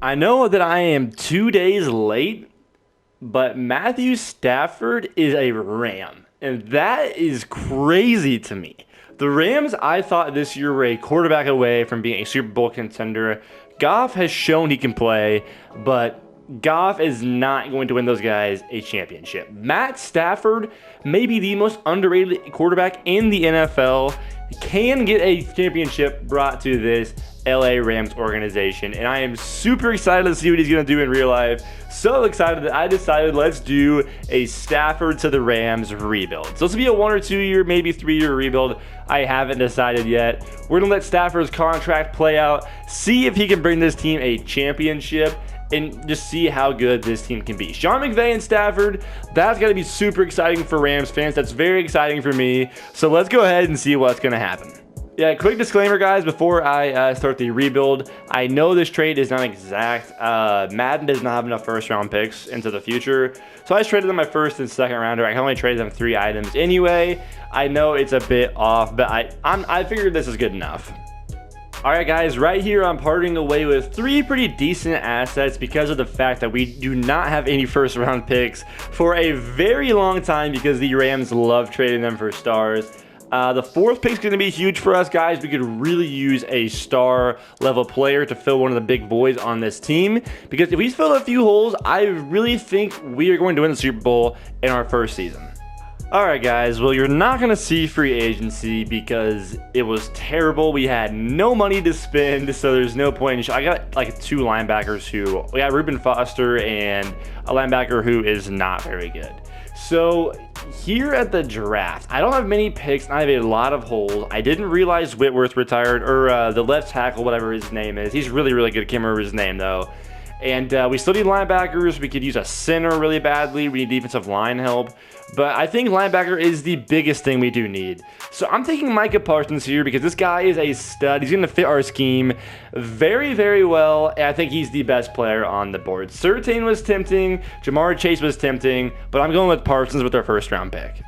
I know that I am 2 days late, but Matthew Stafford is a Ram. And that is crazy to me. The Rams, I thought this year were a quarterback away from being a Super Bowl contender. Goff has shown he can play, but Goff is not going to win those guys a championship. Matt Stafford may be the most underrated quarterback in the NFL. Can get a championship brought to this LA Rams organization, and I am super excited to see what he's going to do in real life. So excited that I decided let's do a Stafford to the Rams rebuild. So this will be a 1 or 2 year, maybe 3 year rebuild. I haven't decided yet. We're going to let Stafford's contract play out, see if he can bring this team a championship, and just see how good this team can be. Sean McVay and Stafford, that's got to be super exciting for Rams fans. That's very exciting for me. So let's go ahead and see what's going to happen. Yeah, quick disclaimer, guys, before I start the rebuild. I know this trade is not exact. Madden does not have enough first-round picks into the future, so I just traded them my first and second rounder. I can only trade them 3 items anyway. I know it's a bit off, but I figured this is good enough. All right, guys, right here I'm parting away with 3 pretty decent assets because of the fact that we do not have any first-round picks for a very long time because the Rams love trading them for stars. The 4th pick is going to be huge for us, guys. We could really use a star level player to fill one of the big voids on this team, because if we fill a few holes, I really think we are going to win the Super Bowl in our first season. Alright, guys, well, you're not going to see free agency because it was terrible. We had no money to spend, so there's no point in I got like 2 linebackers who, we got Reuben Foster and a linebacker who is not very good. So here at the draft, I don't have many picks, and I have a lot of holes. I didn't realize Whitworth retired, or the left tackle, whatever his name is. He's really, really good. I can't remember his name, though. And we still need linebackers. We could use a center really badly. We need defensive line help. But I think linebacker is the biggest thing we do need. So I'm taking Micah Parsons here because this guy is a stud. He's going to fit our scheme very, very well. And I think he's the best player on the board. Surtain was tempting. Jamar Chase was tempting. But I'm going with Parsons with our first round pick.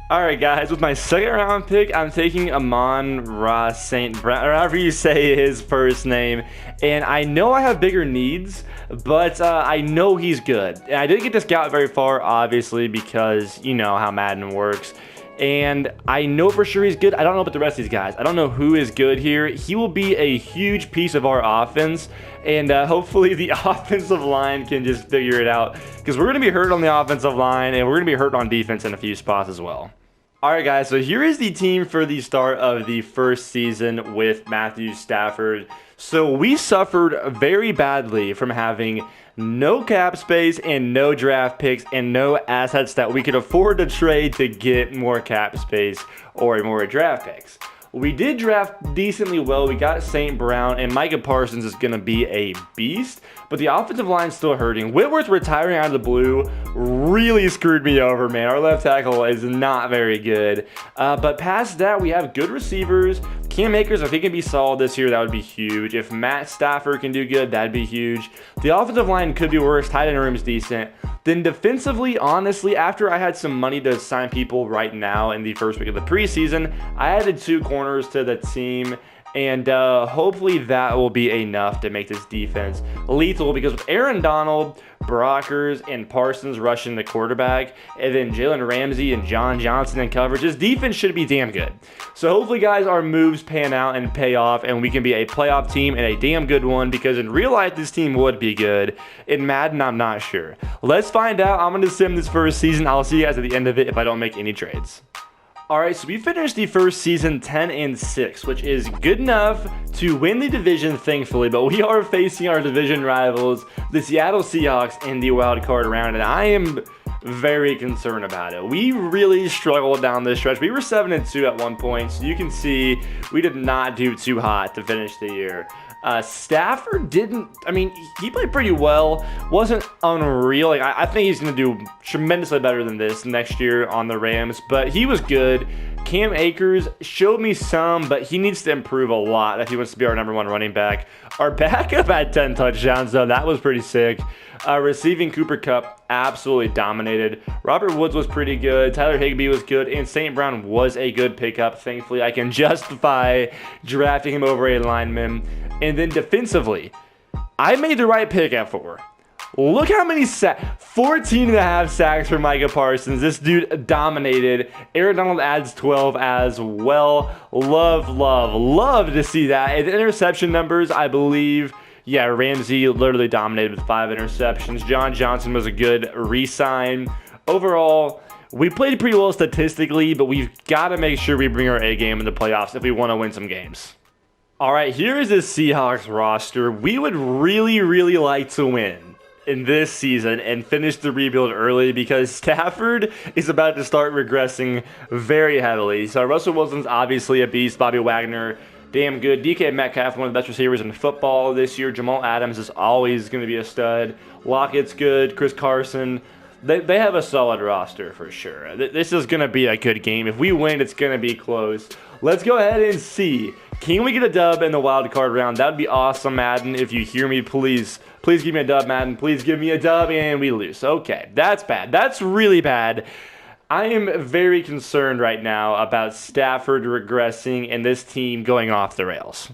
Alright, guys, with my second round pick, I'm taking Amon-Ra St. Brown, or however you say his first name. And I know I have bigger needs, but I know he's good. And I didn't get to scout very far, obviously, because you know how Madden works. And I know for sure he's good. I don't know about the rest of these guys. I don't know who is good here. He will be a huge piece of our offense. And hopefully the offensive line can just figure it out, because we're going to be hurt on the offensive line, and we're going to be hurt on defense in a few spots as well. Alright, guys, so here is the team for the start of the first season with Matthew Stafford. So we suffered very badly from having no cap space and no draft picks and no assets that we could afford to trade to get more cap space or more draft picks. We did draft decently well. We got St. Brown, and Micah Parsons is going to be a beast, but the offensive line's still hurting. Whitworth retiring out of the blue really screwed me over, man. Our left tackle is not very good. But past that, we have good receivers. Cam Akers, if he can be solid this year, that would be huge. If Matt Stafford can do good, that'd be huge. The offensive line could be worse. Tight end room is decent. Then defensively, honestly, after I had some money to sign people right now in the first week of the preseason, I added 2 corners to the team, and hopefully that will be enough to make this defense lethal, because with Aaron Donald, Brockers, and Parsons rushing the quarterback, and then Jalen Ramsey and John Johnson in coverage, this defense should be damn good. So hopefully, guys, our moves pan out and pay off, and we can be a playoff team, and a damn good one, because in real life, this team would be good. In Madden, I'm not sure. Let's find out. I'm going to sim this first season. I'll see you guys at the end of it if I don't make any trades. Alright, so we finished the first season 10-6, which is good enough to win the division, thankfully, but we are facing our division rivals, the Seattle Seahawks, in the wild card round, and I am very concerned about it. We really struggled down this stretch. We were 7-2 at one point, so you can see we did not do too hot to finish the year. Stafford didn't, he played pretty well, wasn't unreal. I think he's going to do tremendously better than this next year on the Rams, but he was good. Cam Akers showed me some, but he needs to improve a lot if he wants to be our number 1 running back. Our backup had 10 touchdowns, though. That was pretty sick. Receiving, Cooper Kupp absolutely dominated. Robert Woods was pretty good. Tyler Higbee was good. And St. Brown was a good pickup. Thankfully, I can justify drafting him over a lineman. And then defensively, I made the right pick at 4. Look how many 14 and a half sacks for Micah Parsons. This dude dominated. Aaron Donald adds 12 as well. Love to see that. And interception numbers, I believe, yeah, Ramsey literally dominated with 5 interceptions. John Johnson was a good re-sign. Overall, we played pretty well statistically, but we've got to make sure we bring our A game in the playoffs if we want to win some games. All right, here is the Seahawks roster. We would really like to win in this season and finish the rebuild early because Stafford is about to start regressing very heavily. So Russell Wilson's obviously a beast. Bobby Wagner, damn good. DK Metcalf, one of the best receivers in football this year. Jamal Adams is always going to be a stud. Lockett's good. Chris Carson. They have a solid roster for sure. This is going to be a good game. If we win, it's going to be close. Let's go ahead and see. Can we get a dub in the wild card round? That would be awesome, Madden. If you hear me, please give me a dub, Madden. Please give me a dub, and we lose. Okay, that's bad. That's really bad. I am very concerned right now about Stafford regressing and this team going off the rails.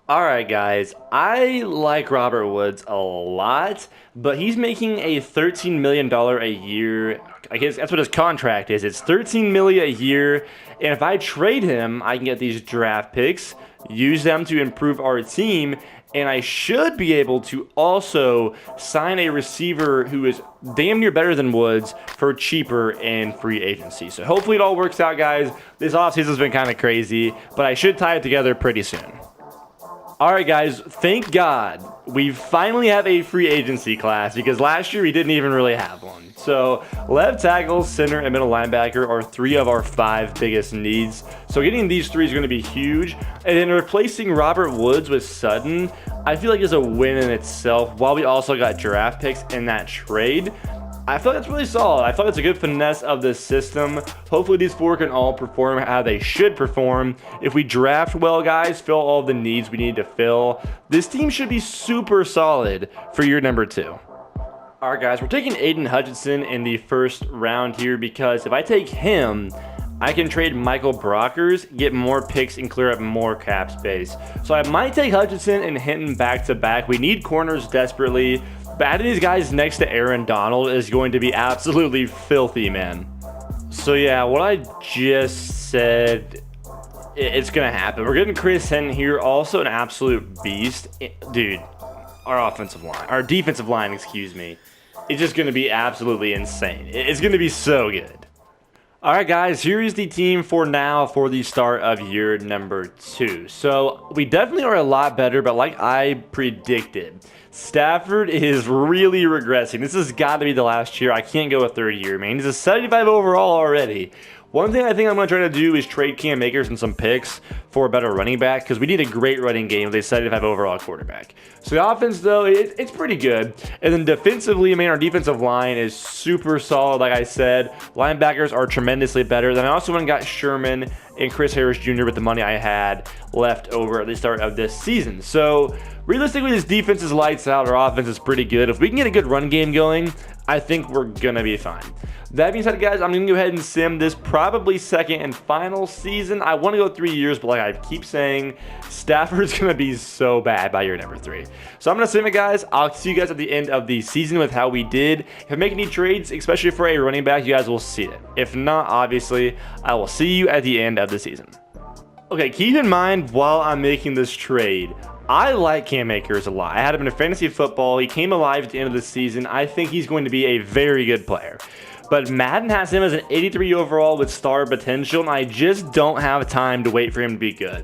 All right, guys, I like Robert Woods a lot, but he's making a $13 million a year. I guess that's what his contract is. It's $13 million a year, and if I trade him, I can get these draft picks, use them to improve our team, and I should be able to also sign a receiver who is damn near better than Woods for cheaper in free agency. So hopefully it all works out, guys. This offseason has been kind of crazy, but I should tie it together pretty soon. All right, guys, thank God we finally have a free agency class because last year we didn't even really have one. So left tackle, center, and middle linebacker are 3 of our 5 biggest needs. So getting these 3 is going to be huge. And then replacing Robert Woods with Sutton, I feel like is a win in itself while we also got draft picks in that trade. I feel like that's really solid. I feel like it's a good finesse of the system. Hopefully these 4 can all perform how they should perform. If we draft well, guys, fill all the needs we need to fill, this team should be super solid for year number 2. All right, guys, we're taking Aiden Hutchinson in the first round here because if I take him, I can trade Michael Brockers, get more picks, and clear up more cap space. So I might take Hutchinson and Hinton back-to-back. We need corners desperately. But adding these guys next to Aaron Donald is going to be absolutely filthy, man. So yeah, what I just said, it's going to happen. We're getting Chris Hinton here, also an absolute beast. Dude, our defensive line, excuse me, is just going to be absolutely insane. It's going to be so good. All right, guys, here is the team for now for the start of year number 2. So we definitely are a lot better, but like I predicted, Stafford is really regressing. This has got to be the last year. I can't go a third year, man. He's a 75 overall already. One thing I think I'm going to try to do is trade Cam Akers and some picks for a better running back because we need a great running game with a 75 overall quarterback. So the offense, though, it's pretty good. And then defensively, I mean, our defensive line is super solid, like I said. Linebackers are tremendously better. Then I also went and got Sherman and Chris Harris Jr. with the money I had left over at the start of this season. So realistically, this defense is lights out. Our offense is pretty good. If we can get a good run game going, I think we're going to be fine. That being said, guys, I'm going to go ahead and sim this probably second and final season. I want to go 3 years, but like I keep saying, Stafford's going to be so bad by year number 3. So I'm going to sim it, guys. I'll see you guys at the end of the season with how we did. If I make any trades, especially for a running back, you guys will see it. If not, obviously, I will see you at the end of the season. Okay, keep in mind while I'm making this trade, I like Cam Akers a lot. I had him in a fantasy football. He came alive at the end of the season. I think he's going to be a very good player. But Madden has him as an 83 overall with star potential, and I just don't have time to wait for him to be good.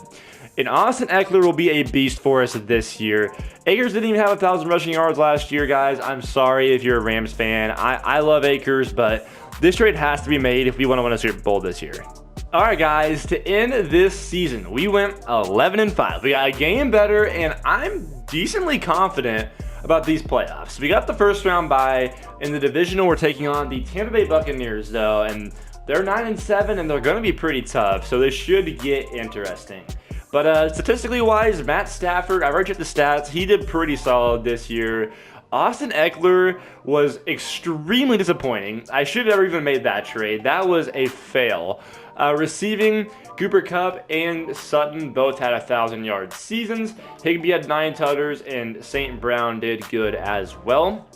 And Austin Eckler will be a beast for us this year. Akers didn't even have 1,000 rushing yards last year, guys. I'm sorry if you're a Rams fan. I love Akers, but this trade has to be made if we want to win a Super Bowl this year. All right, guys, to end this season, we went 11-5. We got a game better, and I'm decently confident about these playoffs. We got the first round bye. In the divisional, we're taking on the Tampa Bay Buccaneers, though, and they're 9-7, and they're going to be pretty tough, so this should get interesting. But statistically wise, Matt Stafford, I read you the stats. He did pretty solid this year. Austin Eckler was extremely disappointing. I should have never even made that trade. That was a fail. Receiving, Cooper Kupp and Sutton both had 1,000-yard seasons. Higbee had 9 tutters, and St. Brown did good as well.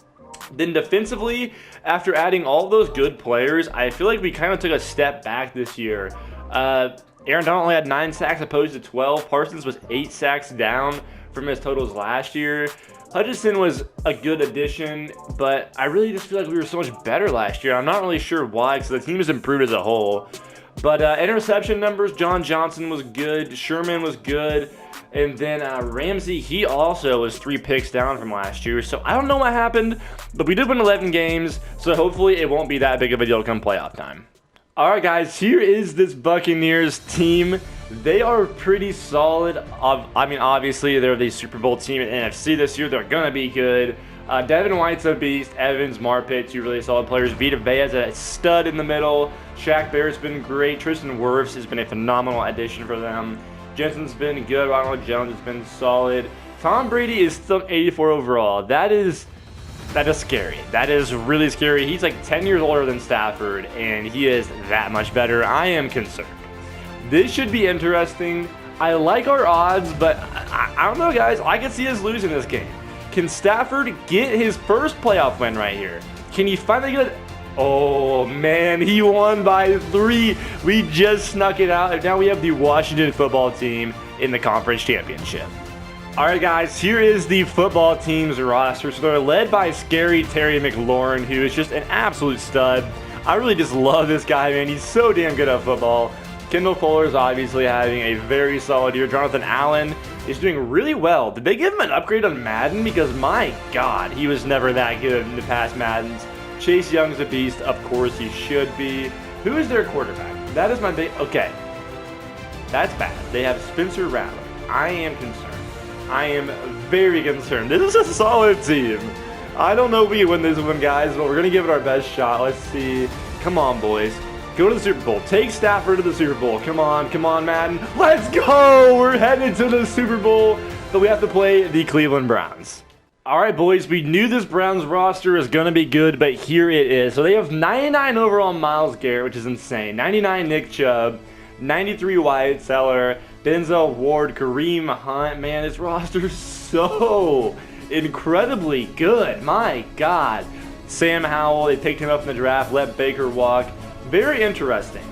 Then defensively, after adding all those good players, I feel like we kind of took a step back this year. Aaron Donald only had 9 sacks opposed to 12. Parsons was 8 sacks down from his totals last year. Hutchinson was a good addition, but I really just feel like we were so much better last year. I'm not really sure why, because the team has improved as a whole. But interception numbers, John Johnson was good. Sherman was good. And then Ramsey, he also was 3 picks down from last year. So I don't know what happened, but we did win 11 games. So hopefully it won't be that big of a deal come playoff time. All right, guys, here is this Buccaneers team. They are pretty solid. I mean, obviously, they're the Super Bowl team in NFC this year. They're going to be good. Devin White's a beast. Evans, Marpet, 2 really solid players. Vita Vea's a stud in the middle. Shaq Barrett's been great. Tristan Wirfs has been a phenomenal addition for them. Jensen's been good. Ronald Jones has been solid. Tom Brady is still 84 overall. That is scary. That is really scary. He's like 10 years older than Stafford, and he is that much better. I am concerned. This should be interesting. I like our odds, but I don't know, guys. I can see us losing this game. Can Stafford get his first playoff win right here? Can he finally get it? Oh, man, he won by 3. We just snuck it out, and now we have the Washington football team in the conference championship. All right, guys, here is the football team's roster. So they're led by scary Terry McLaurin, who is just an absolute stud. I really just love this guy, man. He's so damn good at football. Kendall Fuller is obviously having a very solid year. Jonathan Allen is doing really well. Did they give him an upgrade on Madden? Because, my God, he was never that good in the past Maddens. Chase Young's a beast. Of course, he should be. Who is their quarterback? That is my big... Okay. That's bad. They have Spencer Rattler. I am concerned. I am very concerned. This is a solid team. I don't know if we can win this one, guys, but we're going to give it our best shot. Let's see. Come on, boys. Go to the Super Bowl. Take Stafford to the Super Bowl. Come on, Madden. Let's go! We're headed to the Super Bowl, but we have to play the Cleveland Browns. All right, boys, we knew this Browns roster is going to be good, but here it is. So they have 99 overall Myles Garrett, which is insane. 99 Nick Chubb, 93 Wyatt Teller, Denzel Ward, Kareem Hunt. Man, this roster is so incredibly good. My God. Sam Howell, they picked him up in the draft, let Baker walk. Very interesting.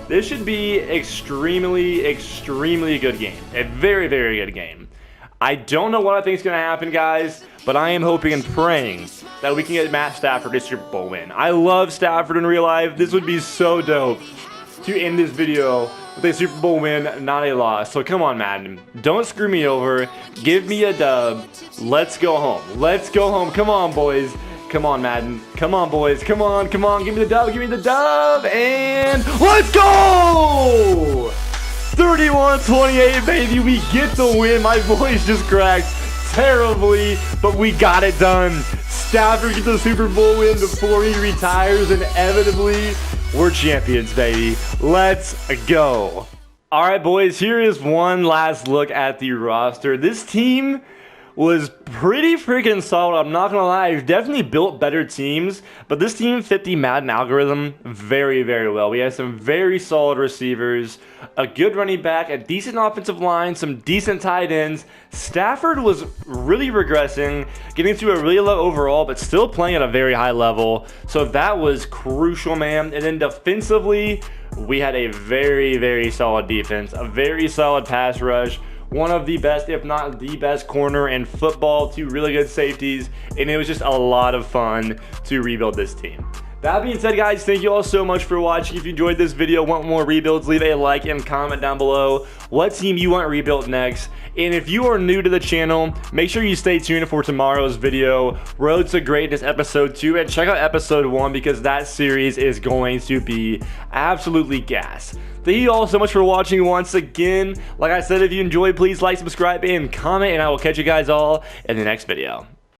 This should be extremely good game. A very, very good game. I don't know what I think is going to happen, guys, but I am hoping and praying that we can get Matt Stafford a Super Bowl win. I love Stafford in real life. This would be so dope to end this video with a Super Bowl win, not a loss. So come on, Madden. Don't screw me over. Give me a dub. Let's go home. Let's go home. Come on, boys. Come on, Madden. Come on, boys. Come on. Give me the dub. Give me the dub. And let's go! 31-28, baby. We get the win. My voice just cracked terribly, but we got it done. Stafford gets the Super Bowl win before he retires, and inevitably, we're champions, baby. Let's go. All right, boys, here is one last look at the roster. This team was pretty freaking solid. I'm not going to lie. I've definitely built better teams, but this team fit the Madden algorithm very, very well. We had some very solid receivers, a good running back, a decent offensive line, some decent tight ends. Stafford was really regressing, getting to a really low overall, but still playing at a very high level. So that was crucial, man. And then defensively, we had a very, very solid defense, a very solid pass rush. One of the best, if not the best corner in football, 2 really good safeties, and it was just a lot of fun to rebuild this team. That being said, guys, thank you all so much for watching. If you enjoyed this video, want more rebuilds, leave a like and comment down below what team you want rebuilt next. And if you are new to the channel, make sure you stay tuned for tomorrow's video, Road to Greatness Episode 2, and check out Episode 1 because that series is going to be absolutely gas. Thank you all so much for watching once again. Like I said, if you enjoyed, please like, subscribe, and comment, and I will catch you guys all in the next video.